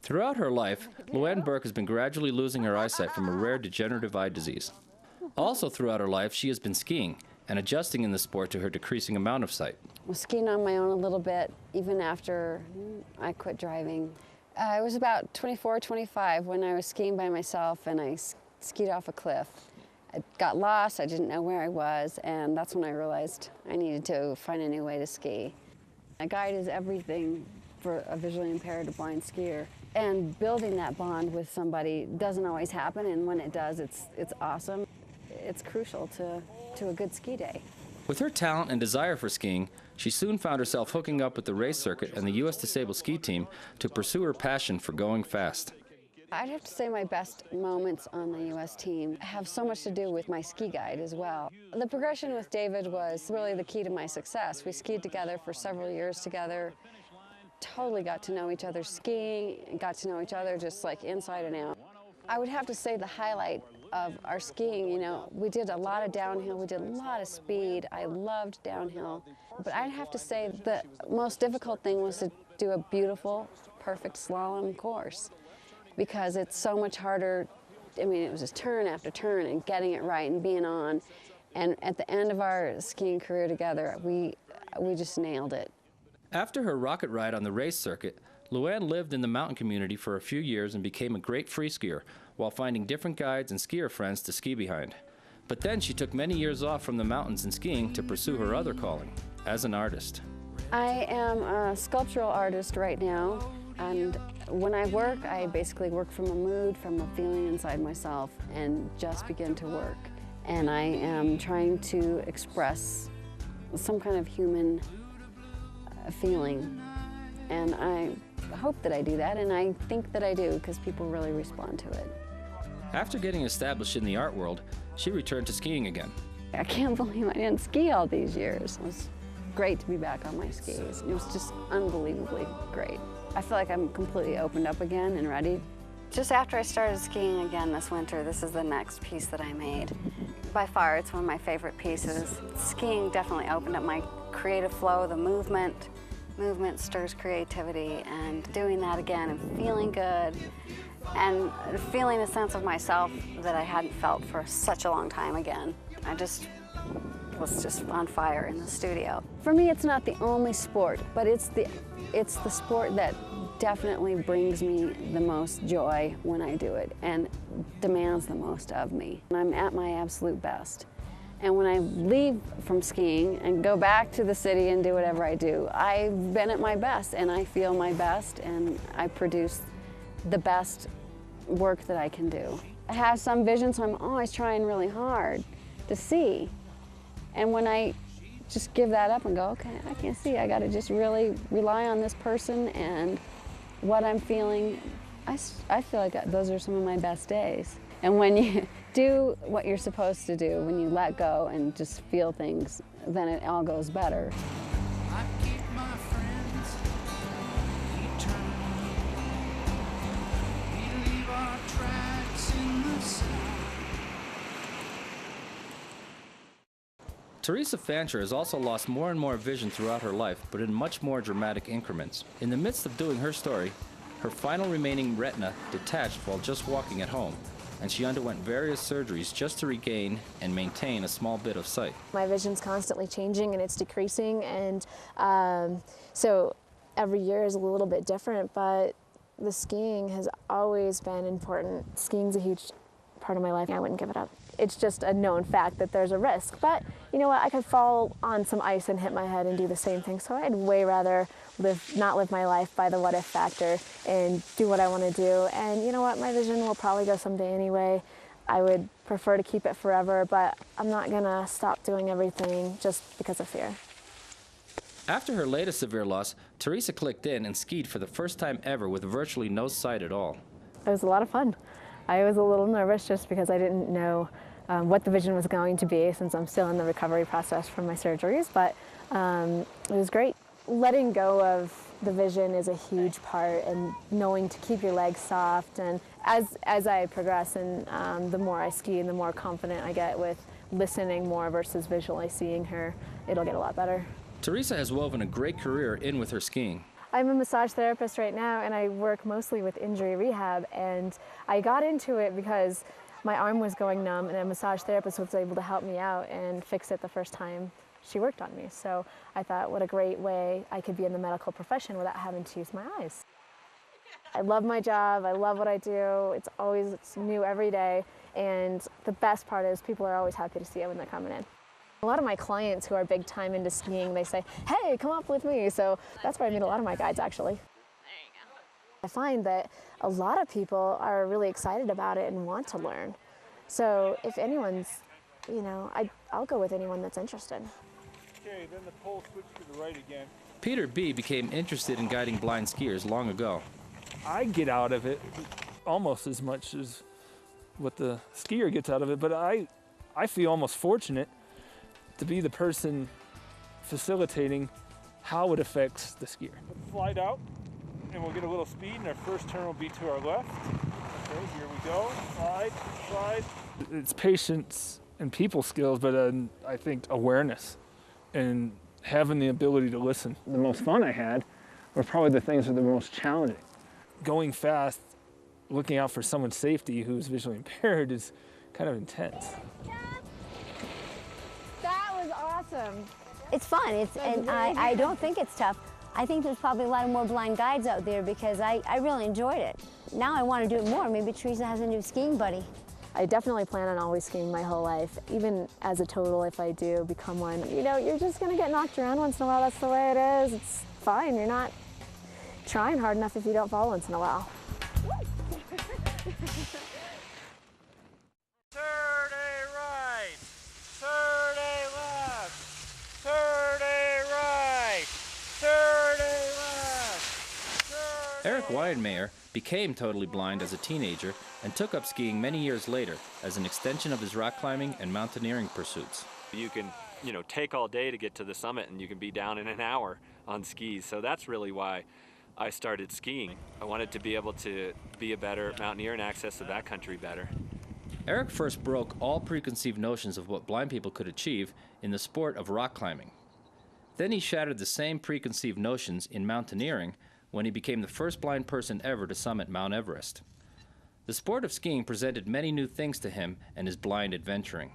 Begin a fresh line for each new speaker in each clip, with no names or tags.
Throughout her life, Luann Burke has been gradually losing her eyesight from a rare degenerative eye disease. Also throughout her life, she has been skiing and adjusting in the sport to her decreasing amount of sight.
I was skiing on my own a little bit, even after I quit driving. I was about 24, 25 when I was skiing by myself, and I skied off a cliff. I got lost, I didn't know where I was, and that's when I realized I needed to find a new way to ski. A guide is everything for a visually impaired or blind skier. And building that bond with somebody doesn't always happen, and when it does, it's awesome. It's crucial to a good ski day.
With her talent and desire for skiing, she soon found herself hooking up with the race circuit and the U.S. Disabled Ski Team to pursue her passion for going fast.
I'd have to say my best moments on the U.S. team have so much to do with my ski guide as well. The progression with David was really the key to my success. We skied together for several years together, totally got to know each other skiing, and got to know each other just like inside and out. I would have to say the highlight of our skiing, you know, we did a lot of downhill, we did a lot of speed. I loved downhill. But I'd have to say the most difficult thing was to do a beautiful, perfect slalom course, because it's so much harder. I mean, it was just turn after turn and getting it right and being on. And at the end of our skiing career together, we just nailed it.
After her rocket ride on the race circuit, Luann lived in the mountain community for a few years and became a great free skier while finding different guides and skier friends to ski behind. But then she took many years off from the mountains and skiing to pursue her other calling, as an artist.
I am a sculptural artist right now, and when I work, I basically work from a mood, from a feeling inside myself, and just begin to work. And I am trying to express some kind of human feeling, and I hope that I do that, and I think that I do, because people really respond to it.
After getting established in the art world, she returned to skiing again.
I can't believe I didn't ski all these years. It was great to be back on my skis. It was just unbelievably great. I feel like I'm completely opened up again and ready. Just after I started skiing again this winter, this is the next piece that I made. By far, it's one of my favorite pieces. Skiing definitely opened up my creative flow, the movement. Movement stirs creativity, and doing that again and feeling good and feeling a sense of myself that I hadn't felt for such a long time again. I just was just on fire in the studio. For me, it's not the only sport, but it's the sport that definitely brings me the most joy when I do it and demands the most of me. I'm at my absolute best. And when I leave from skiing and go back to the city and do whatever I do, I've been at my best, and I feel my best, and I produce the best work that I can do. I have some vision, so I'm always trying really hard to see. And when I just give that up and go, okay, I can't see, I gotta just really rely on this person and what I'm feeling, I feel like those are some of my best days. And when you do what you're supposed to do, when you let go and just feel things, then it all goes better.
I keep my friends eternal. We leave our tracks in the sand.
Teresa Fancher has also lost more and more vision throughout her life, but in much more dramatic increments. In the midst of doing her story, her final remaining retina detached while just walking at home, and she underwent various surgeries just to regain and maintain a small bit of sight.
My vision's constantly changing and it's decreasing, and so every year is a little bit different, but the skiing has always been important. Skiing's a huge part of my life. I wouldn't give it up. It's just a known fact that there's a risk, but you know what, I could fall on some ice and hit my head and do the same thing, so I'd way rather not live my life by the what if factor and do what I want to do. And you know what, my vision will probably go someday anyway. I would prefer to keep it forever, but I'm not gonna stop doing everything just because of fear.
After her latest severe loss, Teresa clicked in and skied for the first time ever with virtually no sight at all.
It was a lot of fun. I was a little nervous just because I didn't know what the vision was going to be, since I'm still in the recovery process from my surgeries, but it was great. Letting go of the vision is a huge part, and knowing to keep your legs soft. And as I progress and the more I ski and the more confident I get with listening more versus visually seeing her, it'll get a lot better.
Teresa has woven a great career in with her skiing.
I'm a massage therapist right now, and I work mostly with injury rehab, and I got into it because my arm was going numb, and a massage therapist was able to help me out and fix it the first time she worked on me. So I thought, what a great way I could be in the medical profession without having to use my eyes. I love my job, I love what I do. It's new every day, and the best part is people are always happy to see it when they're coming in. A lot of my clients who are big time into skiing, they say, hey, come up with me. So that's where I meet a lot of my guides, actually. There you go. I find that a lot of people are really excited about it and want to learn. So if anyone's, I'll go with anyone that's interested.
Okay, then the pole switched to the right again.
Peter B. became interested in guiding blind skiers long ago.
I get out of it almost as much as what the skier gets out of it, but I feel almost fortunate to be the person facilitating how it affects the skier. Let's slide out, and we'll get a little speed, and our first turn will be to our left. Okay, here we go. Slide, slide. It's patience and people skills, but I think awareness and having the ability to listen. The most fun I had were probably the things that were the most challenging. Going fast, looking out for someone's safety who's visually impaired is kind of intense.
That was awesome.
It's fun, and I don't think it's tough. I think there's probably a lot more blind guides out there because I really enjoyed it. Now I want to do it more. Maybe Teresa has a new skiing buddy.
I definitely plan on always skiing my whole life, even as a total if I do become one. You're just going to get knocked around once in a while. That's the way it is. It's fine. You're not trying hard enough if you don't fall once in a while.
Third A right, third A left, third A right, third A left.
Eric Weidenmayer became totally blind as a teenager and took up skiing many years later as an extension of his rock climbing and mountaineering pursuits.
You can, take all day to get to the summit, and you can be down in an hour on skis. So that's really why I started skiing. I wanted to be able to be a better mountaineer and access the backcountry better.
Eric first broke all preconceived notions of what blind people could achieve in the sport of rock climbing. Then he shattered the same preconceived notions in mountaineering when he became the first blind person ever to summit Mount Everest. The sport of skiing presented many new things to him and his blind adventuring.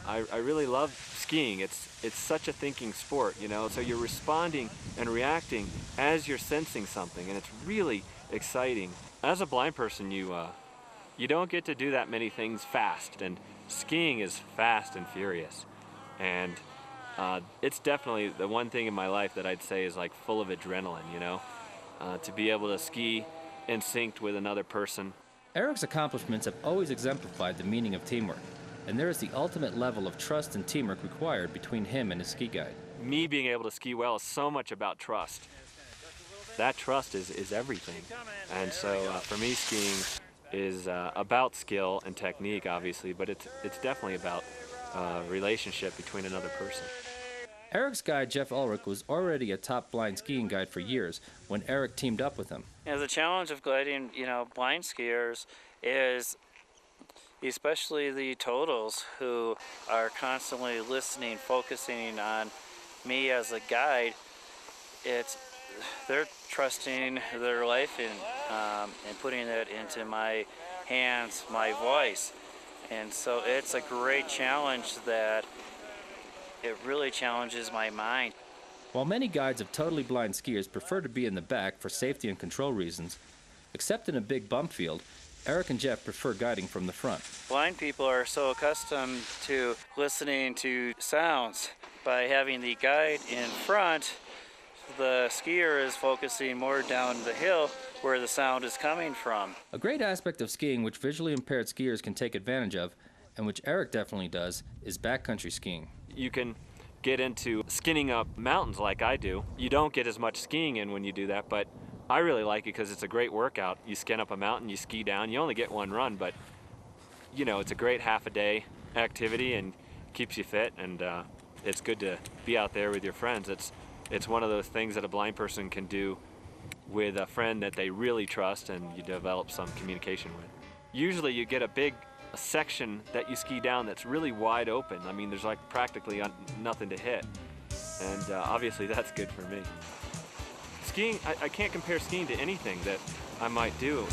I really love skiing. It's such a thinking sport, so you're responding and reacting as you're sensing something, and it's really exciting. As a blind person, you don't get to do that many things fast, and skiing is fast and furious. And it's definitely the one thing in my life that I'd say is like full of adrenaline, to be able to ski in sync with another person.
Eric's accomplishments have always exemplified the meaning of teamwork, and there is the ultimate level of trust and teamwork required between him and his ski guide.
Me being able to ski well is so much about trust. That trust is everything. And so for me, skiing is about skill and technique, obviously, but it's definitely about relationship between another person.
Eric's guide, Jeff Ulrich, was already a top blind skiing guide for years when Eric teamed up with him.
The challenge of guiding, blind skiers is especially the totals who are constantly listening, focusing on me as a guide. They're trusting their life and putting it into my hands, my voice. And so it's a great challenge that it really challenges my mind.
While many guides of totally blind skiers prefer to be in the back for safety and control reasons, except in a big bump field, Eric and Jeff prefer guiding from the front.
Blind people are so accustomed to listening to sounds. By having the guide in front, the skier is focusing more down the hill where the sound is coming from.
A great aspect of skiing which visually impaired skiers can take advantage of, and which Eric definitely does, is backcountry skiing.
You can get into skinning up mountains like I do. You don't get as much skiing in when you do that, but I really like it because it's a great workout. You skin up a mountain, you ski down. You only get one run, but it's a great half-a-day activity and keeps you fit, and it's good to be out there with your friends. It's one of those things that a blind person can do with a friend that they really trust and you develop some communication with. Usually you get a big section that you ski down that's really wide open. I mean, there's like practically nothing to hit, and obviously that's good for me. skiing, I can't compare skiing to anything that I might do.